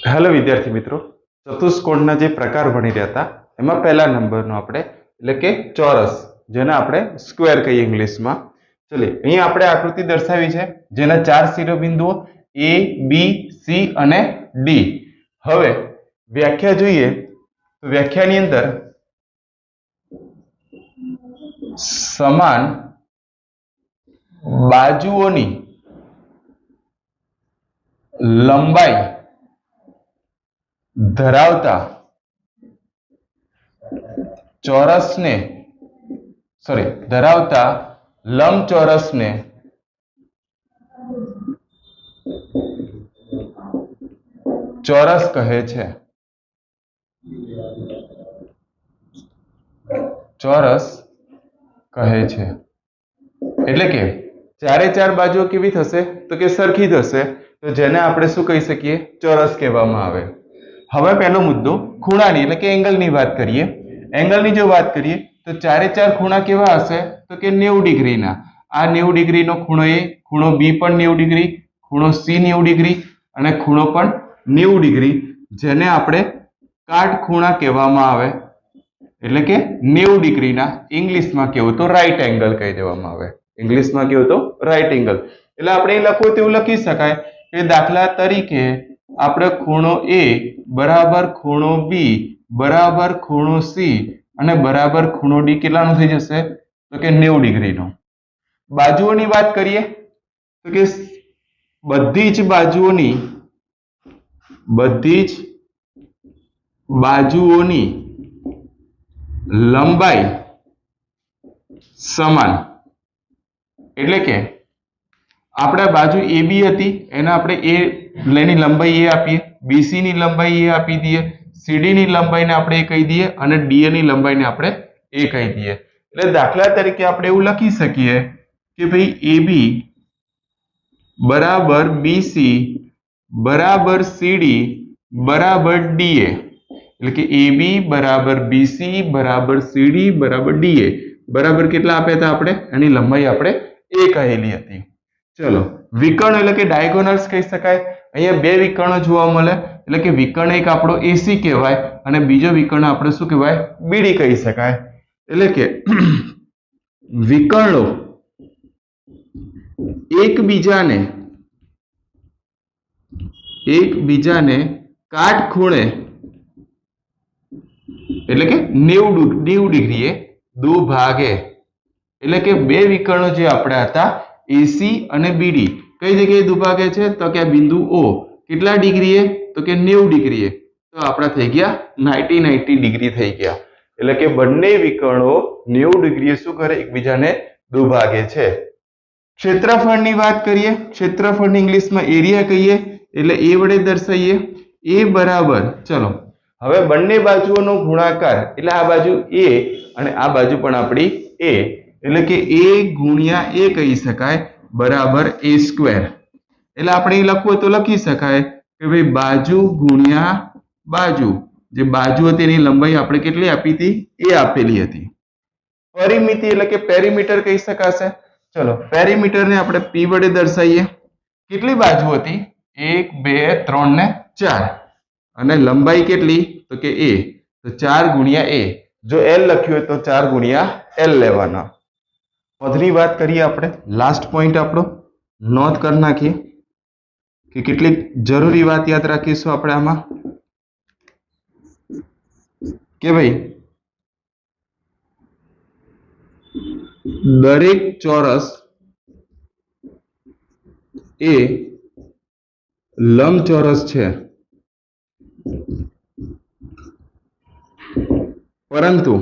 Hello विद्यार्थी मित्रों, चतुष्कोणना जे प्रकार भणी रह्या हता एमां पहला नंबरनो आपणे એટલે કે ચોરસ જેને આપણે સ્ક્વેર કહીએ ઇંગ્લિશમાં. ચલો અહીં આપણે આકૃતિ દર્શાવી છે જેના ચાર શિરોબિંદુઓ A, B, C અને D. હવે વ્યાખ્યા જોઈએ તો વ્યાખ્યાની અંદર સમાન બાજુઓની લંબાઈ ધરાવતા ચોરસને ધરાવતા લંબચોરસને ચોરસ કહે છે. ચોરસ કહે છે એટલે કે ચારે ચાર બાજુઓ કેવી થશે તો કે સરખી થશે, તો જેને આપણે શું કહી શકીએ? ચોરસ કહેવામાં આવે. હવે પહેલો મુદ્દો ખૂણાની એટલે કે એંગલની વાત કરીએ. એંગલની જો વાત કરીએ તો ચારે ચાર ખૂણા કેવા હશે તો કે 90 ડિગ્રીના. આ 90 ડિગ્રીનો ખૂણો A, ખૂણો B પણ 90 ડિગ્રી, ખૂણો C 90 ડિગ્રી અને ખૂણો પણ 90 ડિગ્રી, જેને આપણે કાટખૂણા કહેવામાં આવે. એટલે કે 90 ડિગ્રીના ઇંગ્લિશમાં કેવું તો રાઈટ એંગલ કહી દેવામાં આવે. ઇંગ્લિશમાં કેવું તો રાઈટ એંગલ. એટલે આપણે લખવું તેવું લખી શકાય કે દાખલા તરીકે આપણે ખૂણો A બરાબર ખૂણો B બરાબર ખૂણો C અને બરાબર ખૂણો D કેટલાનો થઈ જશે તો કે 90 ડિગ્રીનો. બાજુઓની વાત કરીએ તો કે બધી જ બાજુઓની લંબાઈ સમાન. એટલે કે આપણે બાજુ AB હતી એને આપણે A ની લંબાઈ A આપીએ, BC ની લંબાઈ A આપી દઈએ, CD ની લંબાઈને આપણે A કહી દઈએ અને DA ની લંબાઈને આપણે A કહી દઈએ. એટલે દાખલા તરીકે આપણે એવું લખી શકીએ કે ભાઈ AB બરાબર BC બરાબર CD બરાબર DA. એટલે કે AB બરાબર BC બરાબર CD બરાબર DA બરાબર કેટલા આપ્યા હતા આપણે? એની લંબાઈ આપણે A કહેલી હતી. ચલો વિકર્ણ એટલે કે ડાયગોનલ્સ કહી શકાય. અહીંયા બે વિકર્ણો જોવા મળે એટલે કે વિકર્ણ એક આપણો AC કહેવાય અને બીજો વિકર્ણ આપણે શું કહેવાય? BD કહી શકાય. એટલે કે વિકર્ણો એકબીજાને કાટખૂણે એટલે કે 90 ડિગ્રીએ દુભાગે. એટલે કે બે વિકર્ણો જે આપણા હતા AC અને BD કઈ જગ્યાએ દુભાગે છે તો કે આ બિંદુ O કેટલા ડિગ્રીએ તો કે 90 ડિગ્રીએ. તો આપણા થઈ ગયા 90 ડિગ્રી થઈ ગયા. એટલે કે બંને વિકર્ણો 90 ડિગ્રીએ શું કરે? એકબીજાને દુભાગે છે. ક્ષેત્રફળની વાત કરીએ. ક્ષેત્રફળની ઇંગ્લિશમાં એરિયા કહીએ એટલે A વડે દર્શાવીએ. A બરાબર ચલો હવે બંને બાજુઓનો ગુણાકાર એટલે આ બાજુ A અને આ બાજુ પણ આપણી A એટલે કે A ગુણ્યા A કહી શકાય બરાબર A સ્ક્વેર. એટલે આપણે લખવું તો લખી શકાય કે ભાઈ બાજુ ગુણ્યા બાજુ, જે બાજુ હતી એની લંબાઈ આપણે કેટલી આપી હતી? A આપેલી હતી. પરિમિતિ એટલે કે પેરીમીટર કહી શકાશે. ચલો પેરીમીટરને આપણે P વડે દર્શાવીએ. કેટલી બાજુ હતી? 1 2 3 ને 4 અને લંબાઈ કેટલી તો કે A, તો 4 ગુણ્યા A. જો L લખ્યું હોય તો 4 ગુણ્યા L લેવાના. પદની વાત કરીએ આપણે. લાસ્ટ પોઈન્ટ આપણો નોંધ કરી નાખીએ કે કેટલીક જરૂરી વાત યાદ રાખીશું આપણે આમાં કે ભાઈ દરેક ચોરસ એ લંબચોરસ છે, પરંતુ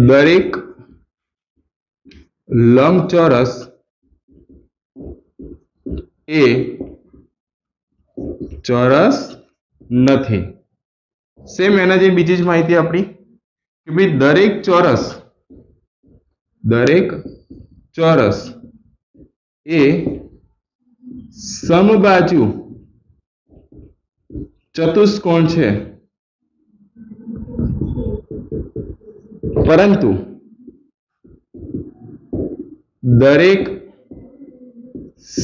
દરેક લંબચોરસ એ ચોરસ નથી. સેમ એના જે બીજી જ માહિતી આપણી કે ભાઈ દરેક ચોરસ એ સમબાજુ ચતુષ્કોણ છે, પરંતુ દરેક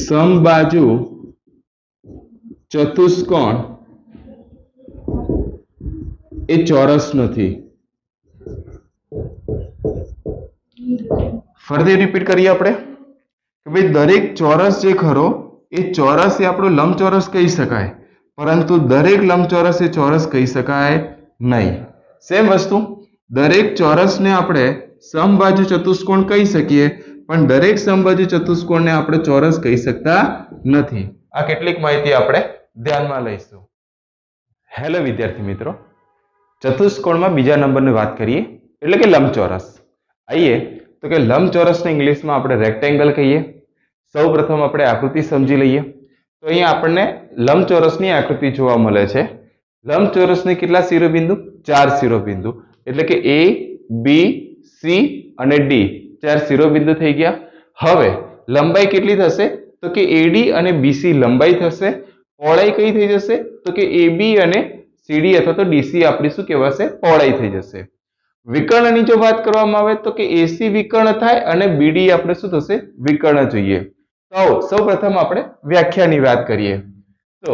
સમબાજુ ચતુષ્કોણ એ ચોરસ નથી. ફરીથી રિપીટ કરીએ આપણે કે ભાઈ દરેક ચોરસ જે ખરો એ ચોરસ એ આપણો લંબચોરસ કહી શકાય, પરંતુ દરેક લંબચોરસ એ ચોરસ કહી શકાય નહીં. સેમ વસ્તુ, દરેક ચોરસને આપણે સમબાજુ ચતુષ્કોણ કહી શકીએ, પણ દરેક સમબાજુ ચતુષ્કોણને આપણે ચોરસ કહી શકતા નથી. આ કેટલીક માહિતી આપણે ધ્યાનમાં લઈશું. હેલો વિદ્યાર્થી મિત્રો, ચતુષ્કોણમાં બીજા નંબરની વાત કરીએ એટલે કે લંબચોરસ. આઈએ તો કે લંબચોરસને ઇંગ્લિશમાં આપણે રેક્ટેંગલ કહીએ. સૌ પ્રથમ આપણે આકૃતિ સમજી લઈએ. તો અહીંયા આપણને લંબચોરસની આકૃતિ જોવા મળે છે. લંબચોરસની કેટલા શિરોબિંદુ? 4 શિરોબિંદુ, એટલે કે A, B, C અને D 4 શિરોબિંદુ થઈ ગયા. હવે લંબાઈ કેટલી થશે? તો કે AD અને BC લંબાઈ થશે. પહોળાઈ કઈ થઈ જશે? તો કે AB અને CD અથવા તો DC આપણી શું કહેવાશે? પહોળાઈ થઈ જશે. વિકર્ણની જો વાત કરવામાં આવે તો કે AC વિકર્ણ થાય અને BD આપણે શું થશે? વિકર્ણ જોઈએ. તો સૌપ્રથમ આપણે વ્યાખ્યાની વાત કરીએ. તો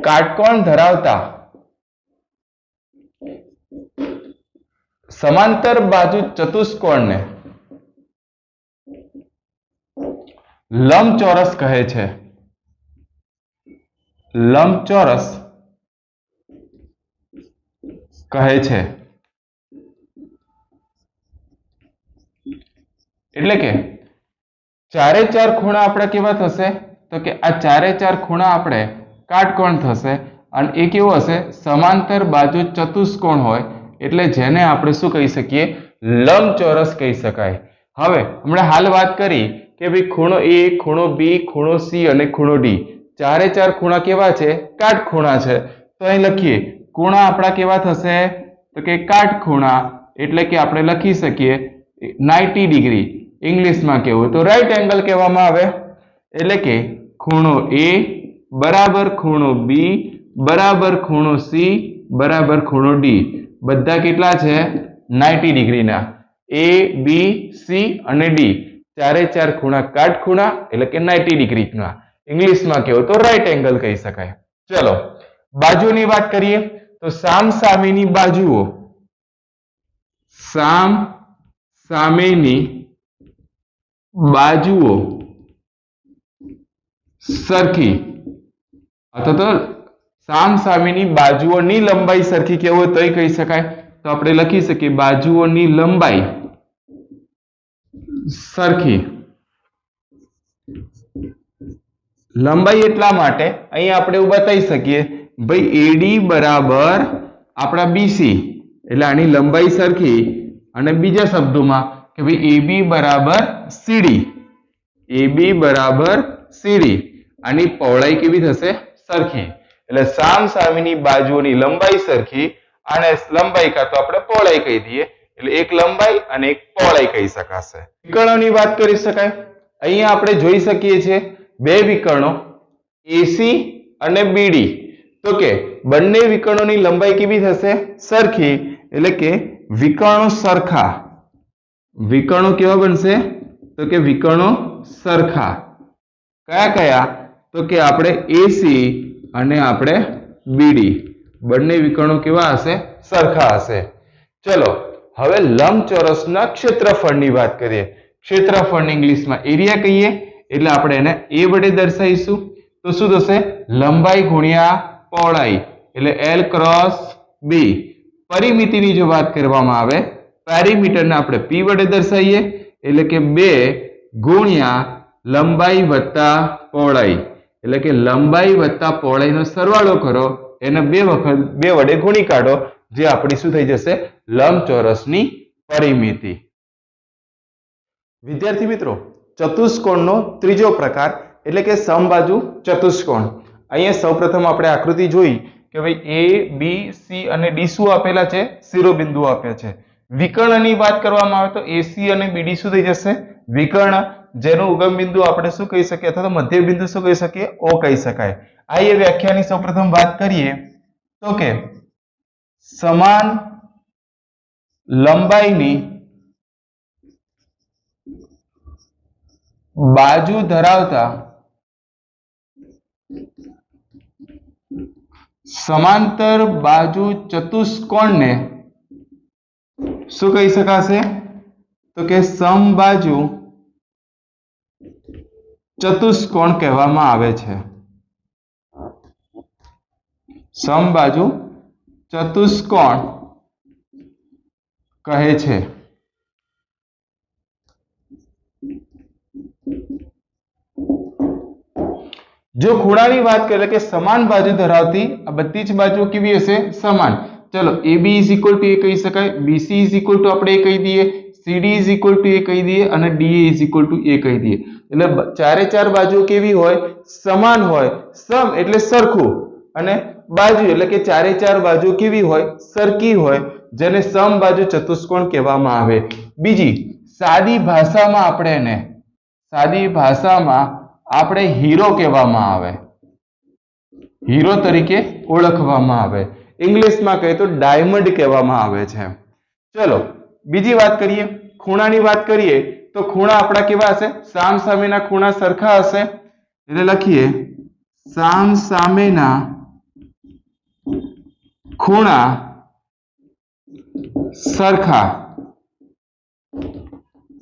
કાટકોણ ધરાવતા સમાંતર બાજુ ચતુષ્કોણને લંબચોરસ કહે છે. લંબચોરસ કહે છે. એટલે કે ચારે ચાર ખૂણા આપણા કેવા થશે? તો કે આ ચારે ચાર ખૂણા આપણે કાટકોણ થશે અને એ કેવો હશે? સમાંતર બાજુ ચતુષ્કોણ હોય, એટલે જેને આપણે શું કહી શકીએ? લંબચોરસ કહી શકાય. હવે હમણાં હાલ વાત કરી કે ભાઈ ખૂણો A, ખૂણો B, ખૂણો C અને ખૂણો D ચારે ચાર ખૂણા કેવા છે? કાટખૂણા છે. તો અહીં લખીએ ખૂણા આપણા કેવા થશે? તો કે કાટખૂણા, એટલે કે આપણે લખી શકીએ 90 ડિગ્રી. ઇંગ્લિશમાં કેવું તો રાઈટ એંગલ કહેવામાં આવે. એટલે કે ખૂણો A બરાબર ખૂણો B બરાબર ખૂણો C બરાબર ખૂણો D બધા કેટલા છે? 90 ડિગ્રીના. A, B, C અને D ચારે ચાર ખૂણા કાટખૂણા, એટલે કે 90 ડિગ્રીના. ઇંગ્લિશમાં કેવું તો રાઈટ એંગલ કહી શકાય. ચલો બાજુની વાત કરીએ તો સામસામેની બાજુઓ, સામસામેની બાજુઓ સરખી અથવા તો સામસામેની બાજુઓની લંબાઈ સરખી કેવું હોય તો કહી શકાય. તો આપણે લખી શકીએ બાજુઓની લંબાઈ સરખી. લંબાઈ એટલા માટે અહીં આપણે એવું બતાવી શકીએ ભાઈ AD બરાબર આપણા BC, એટલે આની લંબાઈ સરખી. અને બીજા શબ્દોમાં કે ભાઈ AB બરાબર CD, AB બરાબર CD આની પહોળાઈ કેવી થશે? સરખી. એટલે સામસામેની બાજુઓની લંબાઈ સરખી અને લંબાઈ કાં તો આપણે પહોળાઈ કહી દઈએ, એટલે એક લંબાઈ અને એક પહોળાઈ કહી શકાશે. વિકર્ણોની વાત કરી શકાય. અહીંયા આપણે જોઈ શકીએ છીએ બે વિકર્ણો AC અને BD. તો કે બંને વિકર્ણોની લંબાઈ કેવી થશે? સરખી. એટલે કે વિકર્ણો સરખા. વિકર્ણો કેવા બનશે? તો કે વિકર્ણો સરખા. કયા કયા? તો કે આપણે AC અને આપણે BD બંને વિકર્ણો કેવા હશે? સરખા હશે. ચલો હવે લંબચોરસના ક્ષેત્રફળની વાત કરીએ. ક્ષેત્રફળને ઇંગ્લિશમાં એરિયા કહીએ, એટલે આપણે એને A વડે દર્શાવીશું. તો શું થશે? લંબાઈ ગુણ્યા પહોળાઈ, એટલે L ક્રોસ B. પરિમિતિની જો વાત કરવામાં આવે, પેરીમીટરને આપણે P વડે દર્શાવીએ, એટલે કે 2 ગુણ્યા લંબાઈ વત્તા પહોળાઈ, એટલે કે લંબાઈ વત્તા પહોળાઈનો સરવાળો કરો, એને 2 વડે ગુણી કાઢો, જે આપણી શું થઈ જશે? લંબચોરસની પરિમિતિ. વિદ્યાર્થી મિત્રો, ચતુષ્કોણનો ત્રીજો પ્રકાર એટલે કે સમબાજુ ચતુષ્કોણ. અહીંયા સૌપ્રથમ આપણે આકૃતિ જોઈ કે ભાઈ A, B, C અને D શું આપેલા છે? શિરોબિંદુઓ આપ્યા છે. વિકર્ણની વાત કરવામાં આવે તો AC અને BD શું થઈ જશે? વિકર્ણ, જેનું ઉગમ બિંદુ આપણે શું કહી શકીએ અથવા તો મધ્ય બિંદુ શું કહી શકીએ? O કહી શકાય. આ એ વ્યાખ્યાની સૌપ્રથમ વાત કરીએ તો કે સમાન લંબાઈની બાજુ ધરાવતા સમાંતર બાજુ ચતુષ્કોણને શું કહી શકાશે? તો કે સમબાજુ ચતુષ્કોણ કહેવામાં આવે છે. સમબાજુ ચતુષ્કોણ કહે છે. જો ખૂણાની વાત કરીએ કે સમાન બાજુ ધરાવતી આ બધી જ બાજુઓ કેવી હશે? સમાન. ચલો AB = a કહી શકાય, BC = આપણે કહી દઈએ, CD = a કહી દઈએ અને DA = a કહી દઈએ. એટલે ચારે ચાર બાજુઓ કેવી હોય? સમાન હોય. સમ એટલે સરખું અને બાજુ એટલે કે ચારે ચાર બાજુ કેવી હોય? સરખી હોય, જેને સમબાજુ ચતુષ્કોણ કહેવામાં આવે. બીજી સાદી ભાષામાં આપણે હીરો કહેવામાં આવે, હીરો તરીકે ઓળખવામાં આવે. ઇંગ્લિશમાં કહીએ તો ડાયમંડ કહેવામાં આવે છે. ચલો બીજી વાત કરીએ, ખૂણાની વાત કરીએ તો ખૂણા આપણા કેવા હશે? સામસામેના ખૂણા સરખા હશે. એટલે લખીએ સામસામેના ખૂણા સરખા.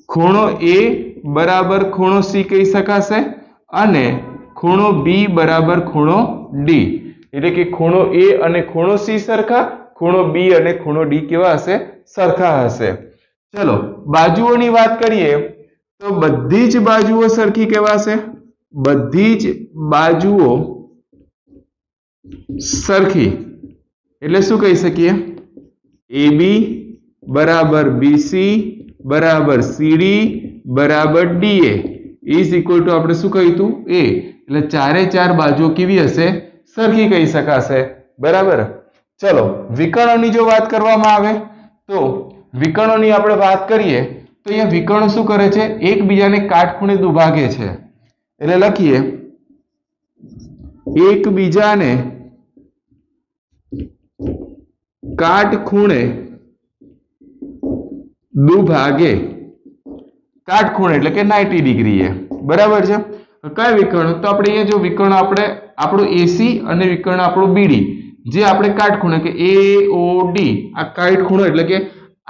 ખૂણો A બરાબર ખૂણો C કહી શકાશે અને ખૂણો B બરાબર ખૂણો D. એટલે કે ખૂણો A અને ખૂણો C સરખા, ખૂણો B અને ખૂણો D કેવા હશે? સરખા હશે. ચલો બાજુઓની વાત કરીએ તો બધી જ બાજુઓ સરખી કહેવાશે. બધી જ બાજુઓ સરખી એટલે શું કહી શકીએ? AB બરાબર BC બરાબર CD બરાબર DA = આપણે શું કહ્યું હતું? A. એટલે ચારે ચાર બાજુઓ કેવી હશે? સરખી કહી શકાશે. બરાબર. ચલો વિકર્ણોની જો વાત કરવામાં આવે તો વિકર્ણોની આપણે વાત કરીએ તો અહીંયા વિકર્ણો શું કરે છે? એકબીજાને કાટખૂણે દુભાગે છે. એટલે લખીએ એકબીજાને કાટખૂણે દુભાગે. કાટખૂણે એટલે કે 90 ડિગ્રીએ. બરાબર છે. કયા વિકર્ણ? તો આપણે અહીંયા જો વિકર્ણ આપણે આપણું AC અને વિકર્ણ આપણું BD જે આપણે કાટખૂણે કે AOD આ કાટખૂણો એટલે કે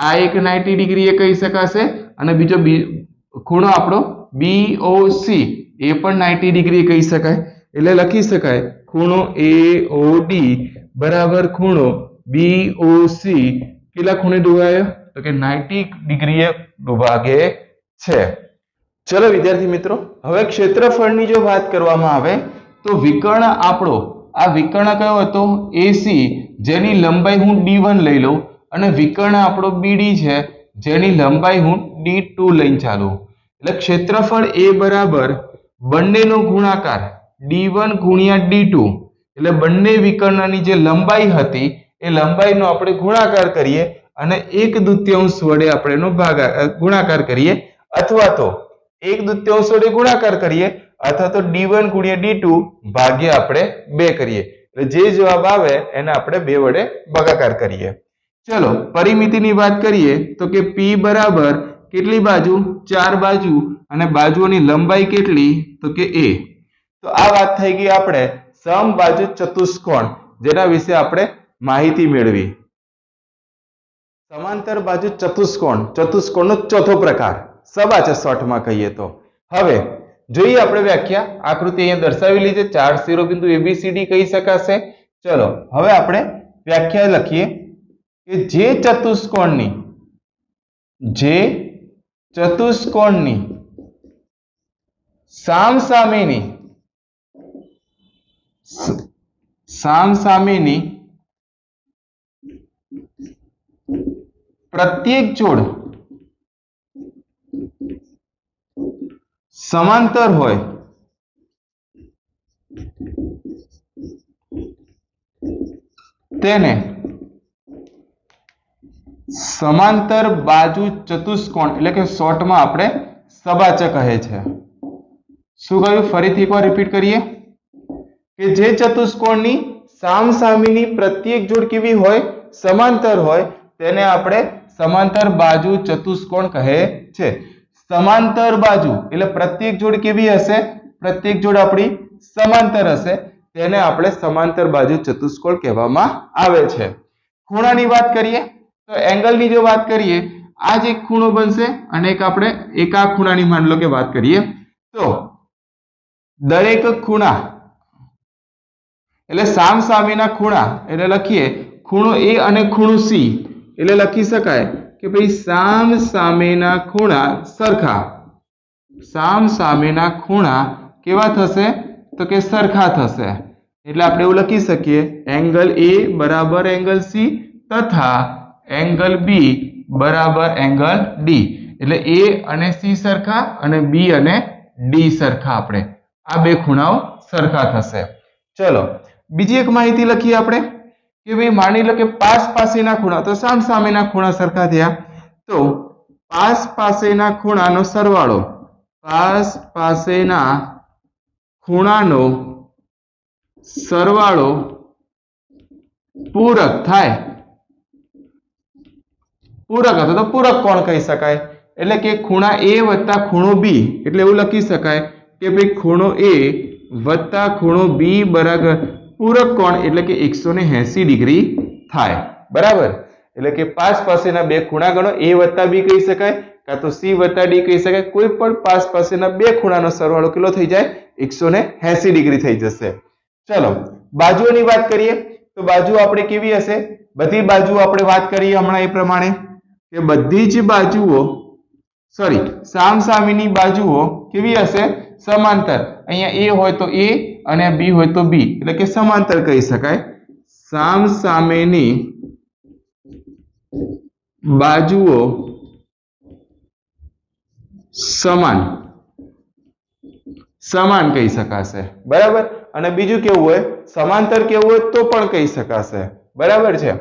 આ એક 90 ડિગ્રીએ કહી શકાશે અને બીજો ખૂણો આપણો BOC એ પણ 90 ડિગ્રી કહી શકાય. એટલે લખી શકાય ખૂણો AOD બરાબર ખૂણો BOC કેટલા ખૂણે ડૂબાયો? તો કે 90 ડિગ્રીએ ડૂબાગે છે. ચલો વિદ્યાર્થી મિત્રો, હવે ક્ષેત્રફળની જો વાત કરવામાં આવે તો વિકર્ણ આપણો આ વિકર્ણ કયો હતો? AC જેની લંબાઈ હું D1 લઈ લઉં અને વિકર્ણ આપણો BD છે જેની લંબાઈ હું D2 લઈને ચાલું. એટલે ક્ષેત્રફળ A બરાબર બંનેનો ગુણાકાર D1 ગુણ્યા D2 એટલે બંને વિકર્ણની જે લંબાઈ હતી એ લંબાઈનો આપણે ગુણાકાર કરીએ અને 1/2 વડે આપણે એનો ગુણાકાર કરીએ અથવા તો 1/2 વડે ગુણાકાર કરીએ અથવા તો D1 ગુણ્યા D2 ભાગ્યા આપણે 2 કરીએ. એટલે જે જવાબ આવે એને આપણે 2 વડે ભાગાકાર કરીએ. ચલો પરિમિતિની વાત કરીએ તો કે P બરાબર કેટલી બાજુ? 4 બાજુ અને બાજુઓની લંબાઈ કેટલી? તો કે A. તો આ વાત થઈ ગઈ આપણે સમબાજુ ચતુષ્કોણ જેના વિશે આપણે માહિતી મેળવી. સમાંતર બાજુ ચતુષ્કોણ, ચતુષ્કોણનો ચોથો પ્રકાર સબાચા શોર્ટમાં કહીએ તો. હવે જોઈએ આપણે વ્યાખ્યા. આકૃતિ અહીંયા દર્શાવેલી છે. 4 શિરોબિંદુ ABCD કહી શકાશે. ચલો હવે આપણે વ્યાખ્યા લખીએ કે જે ચતુષ્કોણની સામસામેની પ્રત્યેક જોડ સમાંતર હોય તેને સમાંતર બાજુ ચતુષ્કોણ એટલે કે શોર્ટમાં આપણે સબાચા કહે છે. શું કહ્યું? ફરીથી એકવાર રિપીટ કરીએ કે જે ચતુષ્કોણની સામસામેની પ્રત્યેક જોડ કેવી હોય? સમાંતર હોય તેને આપણે સમાંતર બાજુ ચતુષ્કોણ કહે છે. समांतर बाजू એટલે પ્રત્યેક જોડ કેવી હશે? પ્રત્યેક જોડ આપણી સમાંતર હશે, તેને આપણે સમાંતર બાજુ ચતુષ્કોણ કહેવામાં આવે છે. ખૂણાની વાત કરીએ તો એંગલની જો વાત કરીએ, આ જ એક ખૂણો બનશે અને એક આપણે એક આ ખૂણાની માની લો કે વાત કરીએ તો દરેક ખૂણા એટલે સામસામેના ખૂણા એટલે લખીએ ખૂણો A અને ખૂણો C એટલે લખી શકાય કે ભાઈ સામસામેના ખૂણા સરખા. સામસામેના ખૂણા કેવા થશે? તો કે સરખા થશે. એટલે આપણે એવું લખી શકીએ એંગલ A બરાબર એંગલ C તથા એંગલ B બરાબર એંગલ D. એટલે A અને C સરખા અને B અને D સરખા. આપણે આ બે ખૂણાઓ સરખા થશે. ચલો બીજી એક માહિતી લખીએ આપણે કે ભાઈ માની લો કે પાસ પાસેના ખૂણા, તો સામસામેના ખૂણા સરખા થયા, તો પાસ પાસેના ખૂણાનો સરવાળો, પાસ પાસેના ખૂણાનો સરવાળો પૂરક થાય. પૂરક હતો તો પૂરક કોણ કહી શકાય? એટલે કે ખૂણા A વત્તા ખૂણો B એટલે એવું લખી શકાય કે ભાઈ ખૂણો A વત્તા ખૂણો B બરાબર પૂરક કોણ એટલે કે 180 ડિગ્રી થાય. બરાબર. એટલે કે પાસ પાસેના બે ખૂણા ગણો, A વત્તા B કહી શકાય કાં તો C વત્તા D કહી શકાય. કોઈ પણ પાસ પાસેના બે ખૂણાનો સરવાળો કેટલો થઈ જાય? 180 ડિગ્રી થઈ જશે. ચલો બાજુઓની વાત કરીએ તો બાજુ આપણે કેવી હશે? બધી બાજુ આપણે વાત કરીએ હમણાં એ પ્રમાણે કે બધી જ બાજુઓ સામસામેની બાજુઓ કેવી હશે? સમાંતર. અહીંયા A હોય તો A અને B હોય તો B એટલે કે સમાંતર કહી શકાય. સામસામેની બાજુઓ સમાન કહી શકાશે. બરાબર. અને બીજું કેવું હોય? સમાંતર કેવું હોય તો પણ કહી શકાશે. બરાબર છે.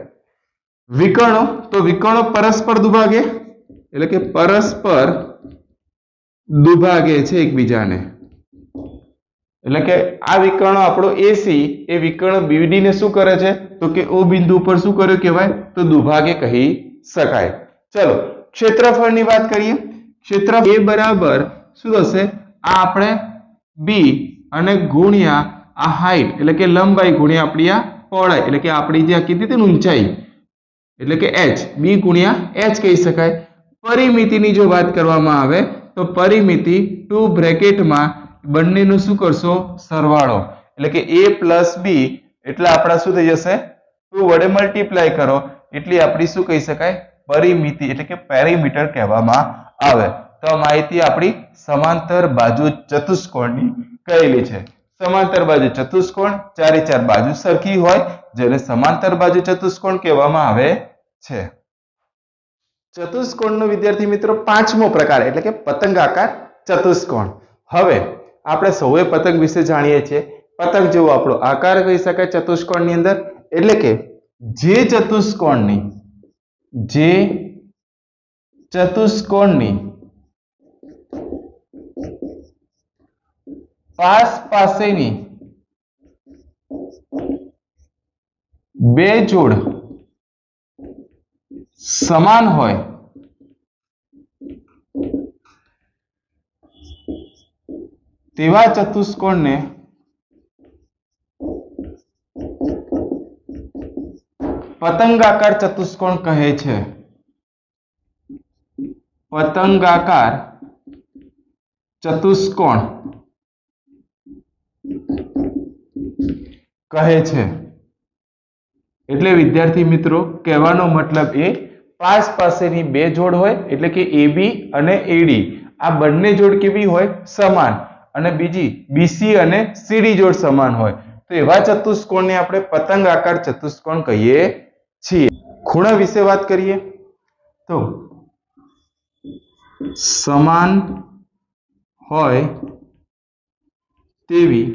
વિકર્ણો, તો વિકર્ણો પરસ્પર દુભાગે એટલે કે પરસ્પર દુભાગે છે એકબીજાને. એટલે કે આ વિકર્ણો આપણો AC એ વિકર્ણ BD ને શું કરે છે? તો કે O બિંદુ ઉપર શું કર્યું કહેવાય? તો દુભાગે કહી શકાય. ચલો ક્ષેત્રફળની વાત કરીએ. ક્ષેત્રફળ A બરાબર શું થશે? આ આપણે B અને ગુણ્યા આ હાઈટ એટલે કે લંબાઈ ગુણ્યા આપણી આ પહોળાઈ એટલે કે આપણી જે કીધી હતી ને ઊંચાઈ એટલે કે H, B ગુણ્યા H કહી શકાય. પરિમિતિની જો વાત કરવામાં આવે તો પરિમિતિ 2 બ્રેકેટમાં બંનેનું શું કરશો? સરવાળો એટલે કે A પ્લસ B એટલે આપણા શું થઈ જશે? 2 વડે મલ્ટીપ્લાય કરો એટલે આપણી શું કહી શકાય? પરિમિતિ એટલે કે પેરીમીટર કહેવામાં આવે. તો આ માહિતી આપણી સમાંતર બાજુ ચતુષ્કોણની કહેલી છે. સમાંતર બાજુ ચતુષ્કોણ ચારે ચાર બાજુ સરખી હોય જેને સમાંતર બાજુ ચતુષ્કોણ કહેવામાં આવે છે. ચતુષ્કોણનો વિદ્યાર્થી મિત્રો પાંચમો પ્રકાર એટલે કે પતંગાકાર ચતુષ્કોણ. હવે આપણે સૌએ પતંગ વિશે જાણીએ છીએ. પતંગ જેવો આપણો આકાર કહી શકાય ચતુષ્કોણની અંદર. એટલે કે જે ચતુષ્કોણની પાસેની બે જોડ સમાન હોય તેવા ચતુષ્કોણને પતંગાકાર ચતુષ્કોણ કહે છે. પતંગાકાર ચતુષ્કોણ કહે છે. એટલે વિદ્યાર્થી મિત્રો કહેવાનો મતલબ એ પાસેની બે જોડ હોય એટલે કે AB અને AD આ બંને જોડ કેવી હોય? સમાન. અને બીજી BC અને CD જોડ સમાન હોય તો એવા ચતુષ્કોણને આપણે પતંગાકાર ચતુષ્કોણ કહીએ છીએ. ખૂણા વિશે વાત કરીએ તો સમાન હોય તેવી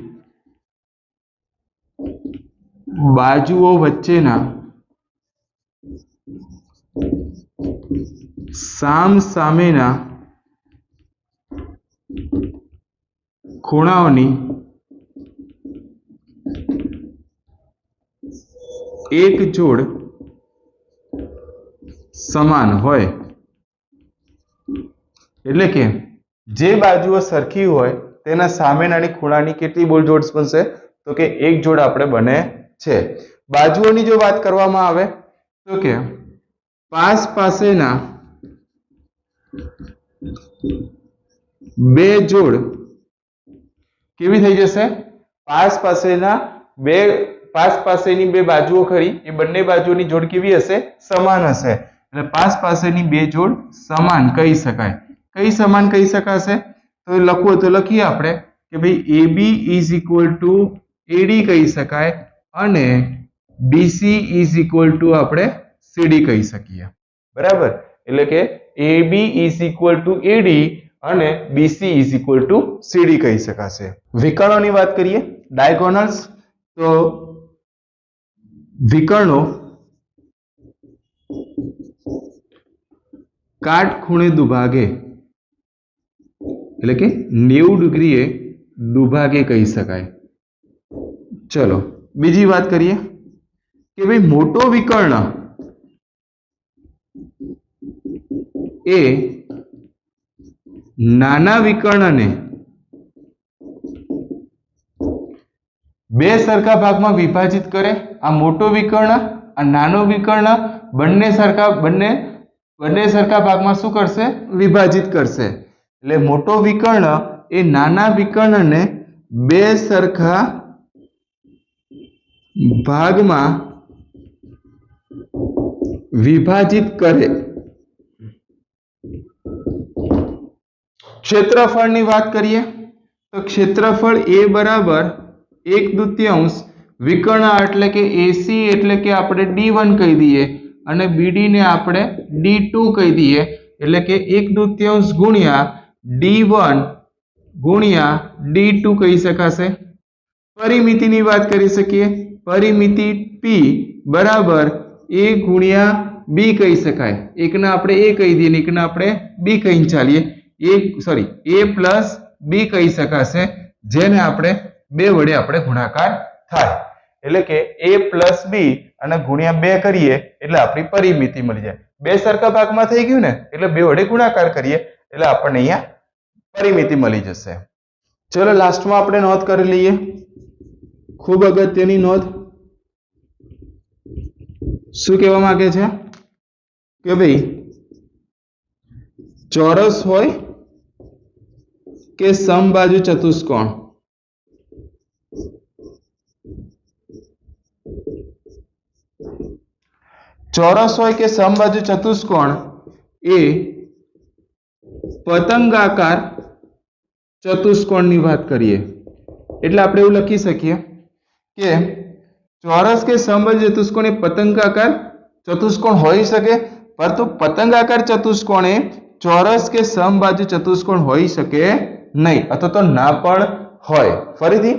બાજુઓ વચ્ચેના સામસામેના ખૂણાઓની એક જોડ સમાન હોય એટલે કે જે બાજુઓ સરખી હોય તેના સામેનાની ખૂણાની કેટલી બોલ જોડ બનશે? તો કે એક જોડ આપણે બને છે. બાજુઓની જો વાત કરવામાં આવે તો કે પાસ પાસેના બે જોડ કેવી થઈ જશે? પાસ પાસેની બે બાજુઓ ખરી એ બંને બાજુઓની જોડ કેવી હશે? સમાન હશે. એટલે પાસ પાસેની બે જોડ સમાન કહી શકાય. કઈ સમાન કહી શકાશે? તો લખવું તો લખીએ આપણે કે ભાઈ AB is equal to AD કહી શકાય અને BC ઇઝ ઇક્વલ ટુ આપણે CD કહી શકીએ. બરાબર? એટલે કે AB is equal to AD અને BC is equal to CD કહી શકાશે. વિકર્ણોની વાત કરીએ, ડાયગોનલ્સ, તો વિકર્ણો કાટખૂણે દુભાગે એટલે કે 90 ડિગ્રીએ દુભાગે કહી શકાય. ચલો બીજી વાત કરીએ કે ભાઈ મોટો વિકર્ણ એ નાના વિકર્ણને બે સરખા ભાગમાં વિભાજિત કરે. આ મોટો વિકર્ણ આ નાનો વિકર્ણ બંને સરખા ભાગમાં શું કરશે? વિભાજિત કરશે. એટલે મોટો વિકર્ણ એ નાના વિકર્ણને બે સરખા ભાગમાં વિભાજિત કરે. ક્ષેત્રફળની વાત કરીએ તો ક્ષેત્રફળ એ બરાબર 1/2 વિકર્ણ એટલે કે AC એટલે કે આપણે D1 કહી દઈએ અને BD ને આપણે D2 કહી દઈએ. એટલે કે 1/2 ગુણ્યા D1 ગુણ્યા D2 કહી શકાશે. પરિમિતિની વાત કરી શકીએ. પરિમિતિ P બરાબર A ગુણ્યા B કહી શકાય. એકને આપણે A કહી દઈએ ને એકને આપણે B કહીને ચાલીએ. A પ્લસ B કહી શકાશે, જેને આપણે બે વડે આપણે ગુણાકાર થાય. એટલે કે A પ્લસ B અને ગુણ્યા 2 કરીએ એટલે આપણી પરિમિતિ મળી જાય. બે સરખા ભાગમાં થઈ ગયું ને એટલે બે વડે ગુણાકાર કરીએ એટલે આપણને અહીંયા પરિમિતિ મળી જશે. ચલો લાસ્ટમાં આપણે નોંધ કરી લઈએ, ખૂબ અગત્યની નોંધ. શું કહેવા માંગે છે કે ભાઈ ચોરસ હોય કે સમબાજુ ચતુષ્કોણ, ચોરસ હોય કે સમબાજુ ચતુષ્કોણ એ પતંગાકાર ચતુષ્કોણની વાત કરીએ એટલે આપણે એવું લખી શકીએ કે ચોરસ કે સમબાજુ ચતુષ્કોણ એ પતંગાકાર ચતુષ્કોણ હોઈ શકે, પરંતુ પતંગાકાર ચતુષ્કોણ એ ચોરસ કે સમબાજુ ચતુષ્કોણ હોઈ શકે નહીં અથવા તો ના પણ હોય. ફરીથી,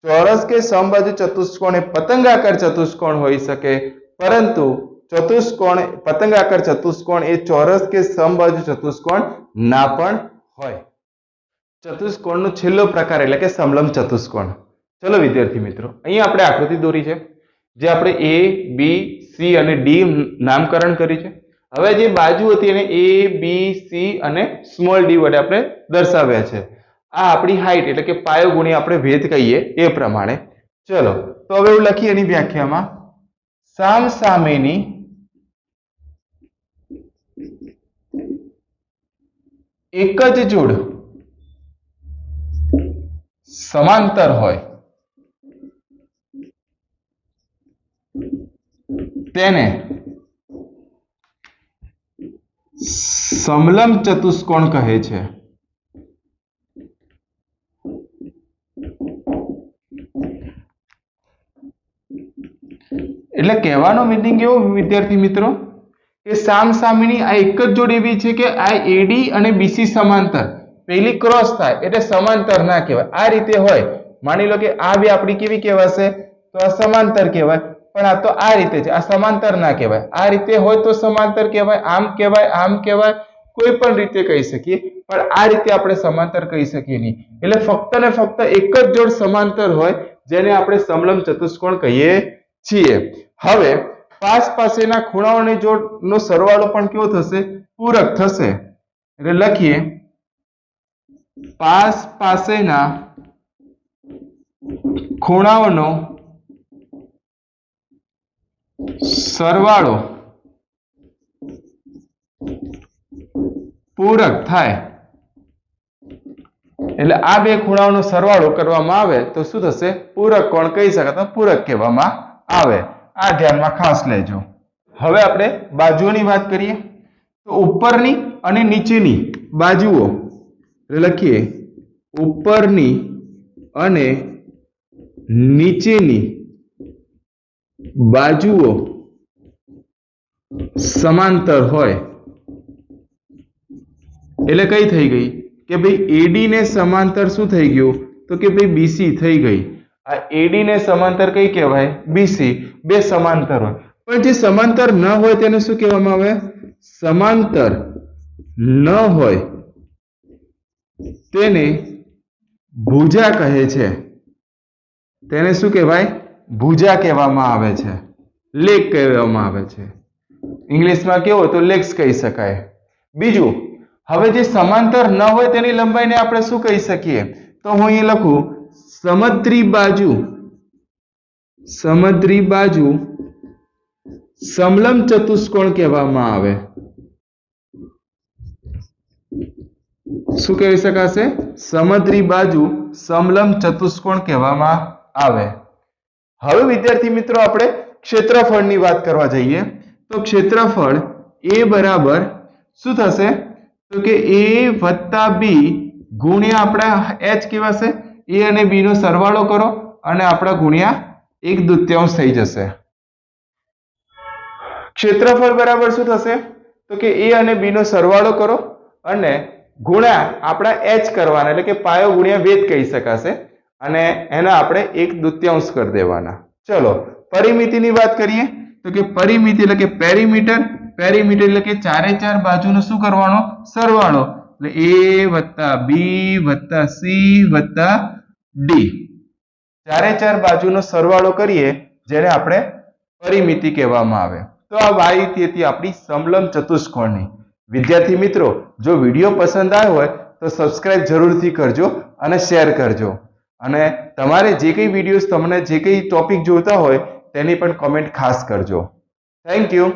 ચોરસ કે સમબાજુ ચતુષ્કોણ એ પતંગાકાર ચતુષ્કોણ હોઈ શકે, પરંતુ પતંગાકાર ચતુષ્કોણ એ ચોરસ કે સમબાજુ ચતુષ્કોણ ના પણ હોય. ચતુષ્કોણનો છેલ્લો પ્રકાર એટલે કે સમલંબ ચતુષ્કોણ. ચલો વિદ્યાર્થી મિત્રો, અહીંયા આપણે આકૃતિ દોરી છે જે આપણે A, B, C અને D નામકરણ કરી છે. હવે જે બાજુ હતી એને A, B, C અને સ્મોલ d વડે આપણે દર્શાવ્યા છે. આ આપણી હાઈટ એટલે કે પાયો ગુણ્યા આપણે ભેદ કહીએ એ પ્રમાણે. ચલો તો હવે એવું લખીએ એની વ્યાખ્યામાં, સામસામેની એક જ જોડ સમાંતર હોય તેને સમલંબ ચતુષ્કોણ કહે છે. એટલે કહેવાનો મીનિંગ એવો વિદ્યાર્થી મિત્રો કે સામસામેની આ એક જ જોડ એવી છે કે આ AD અને BC સમાંતર, પેલી ક્રોસ થાય એટલે સમાંતર ના કહેવાય. આ રીતે હોય, માની લો કે આ બે આપણી કેવી કહેવાશે? તો આ સમાંતર કહેવાય, પણ આ તો આ રીતે છે, આ સમાંતર ના કહેવાય. આ રીતે હોય તો સમાંતર કહેવાય, આમ કહેવાય, આમ કહેવાય, કોઈ પણ રીતે કહી શકીએ, પણ આ રીતે આપણે સમાંતર કહી શકીએ નહીં. એટલે ફક્ત ને ફક્ત એક જ જોડ સમાંતર હોય જેને આપણે સમલંબ ચતુષ્કોણ કહીએ છીએ. હવે પાસ પાસેના ખૂણાઓની જોડનો સરવાળો પણ કેવો થશે? પૂરક થશે. એટલે લખીએ પાસ પાસેના ખૂણાઓનો સરવાળો પૂરક થાય। એટલે આ બે ખૂણાઓનો સરવાળો કરવામાં આવે તો શું થશે? પૂરક કોણ કહી શકાય, તો પૂરક કહેવામાં આવે। આ ધ્યાનમાં ખાસ લેજો। હવે આપણે બાજુઓની વાત કરીએ તો ઉપરની અને નીચેની બાજુઓ લખીએ ઉપરની અને નીચેની બાજુઓ સમાંતર હોય એટલે કઈ થઈ ગઈ કે ભાઈ એડી ને સમાંતર શું થઈ ગયું? તો કે ભાઈ બીસી થઈ ગઈ। આ એડી ને સમાંતર કઈ કહેવાય? બીસી। બે સમાંતર હોય પણ જે સમાંતર ન હોય તેને શું કહેવામાં આવે? સમાંતર ન હોય તેને ભુજા કહે છે। તેને શું કહેવાય? ભુજા કહેવામાં આવે છે, લેગ કહેવામાં આવે છે। ઇંગ્લિશમાં કેવો તો લેગ્સ કહી શકાય। બીજું, હવે જે સમાંતર ન હોય તેની લંબાઈને આપણે શું કહી શકીએ? તો હું અહીં લખું સમદ્રી બાજુ। સમદ્રી બાજુ સમલંબ ચતુષ્કોણ કહેવામાં આવે। શું કહી શકાશે? સમદ્રી બાજુ સમલંબ ચતુષ્કોણ કહેવામાં આવે। હવે વિદ્યાર્થી મિત્રો આપણે ક્ષેત્રફળની વાત કરવા જઈએ તો ક્ષેત્રફળ એ બરાબર શું થશે? તો કે a વત્તા b ગુણ્યા આપણા h કહેવાશે। a અને b નો સરવાળો કરો અને આપણા ગુણ્યા 1/2 થઈ જશે। ક્ષેત્રફળ બરાબર શું થશે? તો કે a અને b નો સરવાળો કરો અને ગુણ્યા આપણા h કરવાના, એટલે કે પાયો ગુણ્યા વેધ કહી શકાશે, અને એના આપણે 1/2 કરી દેવાના। ચલો પરિમિતિની વાત કરીએ તો કે પરિમિતિ એટલે કે પેરીમીટર। પેરીમીટર એટલે કે ચારે ચાર બાજુનો શું કરવાનો? સરવાળો। એટલે a વત્તા b વત્તા c વત્તા d ચારે ચાર બાજુનો સરવાળો કરીએ જેને આપણે પરિમિતિ કહેવામાં આવે। તો આ માહિતી હતી આપણી સમલંબ ચતુષ્કોણની। વિદ્યાર્થી મિત્રો, જો વિડીયો પસંદ આવ્યો હોય તો સબસ્ક્રાઇબ જરૂરથી કરજો અને શેર કરજો, અને તમારે જે કઈ વિડીયોઝ, તમને જે કઈ ટોપિક જોઈતા હોય તેની પણ કોમેન્ટ ખાસ કરજો। Thank you.